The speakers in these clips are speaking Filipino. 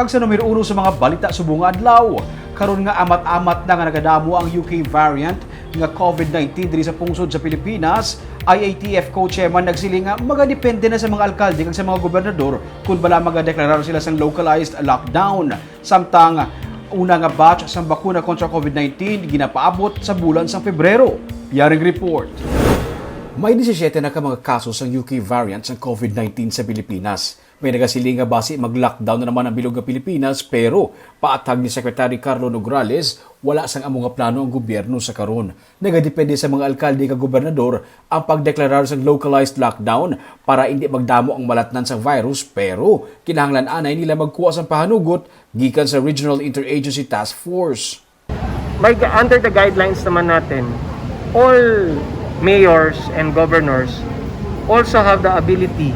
Kag sa numero 1 sa mga balita subong nga adlaw, karon nga amat-amat na nga nagadamo ang UK variant nga COVID-19 diri sa pungsod sa Pilipinas. IATF co-chairman nagsiling nga magadepende na sa mga alkalde kag sa mga gobernador kung bala magadeklarar sila sang localized lockdown. Samtang una nga batch sa bakuna kontra COVID-19 ginapaabot sa bulan sa Pebrero. Yaring report. May 17 na ka mga kaso sa UK variant sa COVID-19 sa Pilipinas. May nagasiling nga base mag-lockdown na naman ang bilog ng Pilipinas pero paatag ni Secretary Carlo Nograles, wala sang amo nga plano ang gobyerno sa karon. Nagadepende sa mga alkalde kag gobernador ang pagdeklarar sa localized lockdown para hindi magdamo ang malatnan sa virus pero kinahanglan anay nila magkuha sang pahanugot gikan sa Regional Interagency Task Force. Under the guidelines naman natin, all mayors and governors also have the ability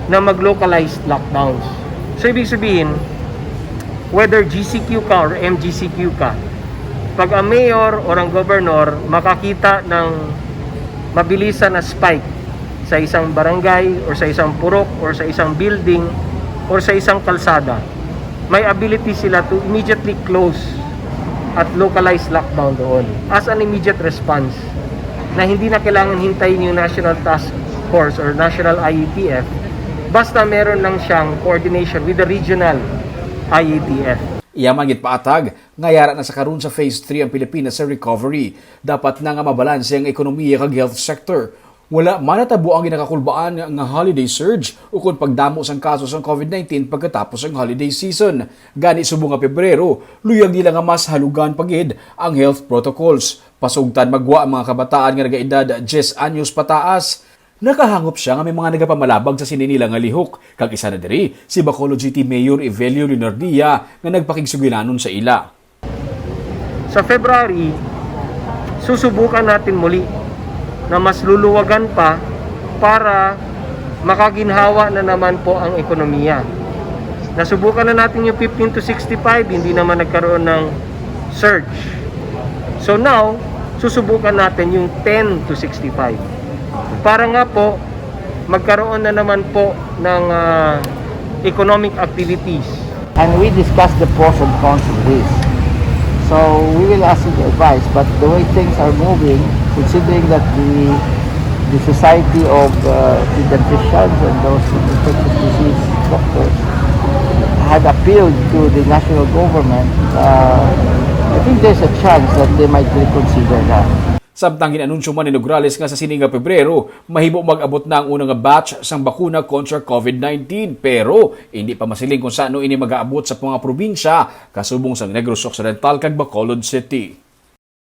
na mag-localized lockdowns. So, ibig sabihin, whether GCQ ka or MGCQ ka, pag ang mayor o ang governor makakita ng mabilisan na spike sa isang barangay or sa isang purok or sa isang building or sa isang kalsada, may ability sila to immediately close at localized lockdown doon as an immediate response na hindi na kailangan hintayin yung National Task Force or National IATF, basta meron lang siyang coordination with the regional IATF. Iyaman git paatag, ngayara na sa karon sa Phase 3 ang Pilipinas sa recovery. Dapat na nga mabalanse ang ekonomiya kag health sector. Wala manatabo ang ginakakulbaan nga holiday surge o kung pagdamo sang kaso sa COVID-19 pagkatapos ang holiday season. Gani subong nga Pebrero, luyag nila nga mas halugan pagid ang health protocols. Pasugtan magwa ang mga kabataan nga nagaedad 10 anyos pataas. Nakahangop siya nga may mga nagapamalabag sa sininila nga lihok. Kag isa na diri, si Bacolod City Mayor Evelio Linardia nga nagpakigsugilanon sa ila. Sa February, susubukan natin muli na mas luluwagan pa para makaginhawa na naman po ang ekonomiya. Nasubukan na natin yung 15 to 65, hindi naman nagkaroon ng surge. So now, susubukan natin yung 10 to 65. Para nga po, magkaroon na naman po ng economic activities. And we discussed the pros and cons of this. So we will ask you advice, but the way things are moving, considering that the society of pediatricians and those infectious disease doctors had appealed to the national government, I think there's a chance that they might reconsider that. Samtang ginanunsyo man ni Nograles nga sa sininga Pebrero, mahimo mag-abot na ang unang batch sang bakuna kontra COVID-19 pero hindi pa masiling kung saan ini mag-aabot sa mga probinsya kasubong sa Negros Occidental kag Bacolod City.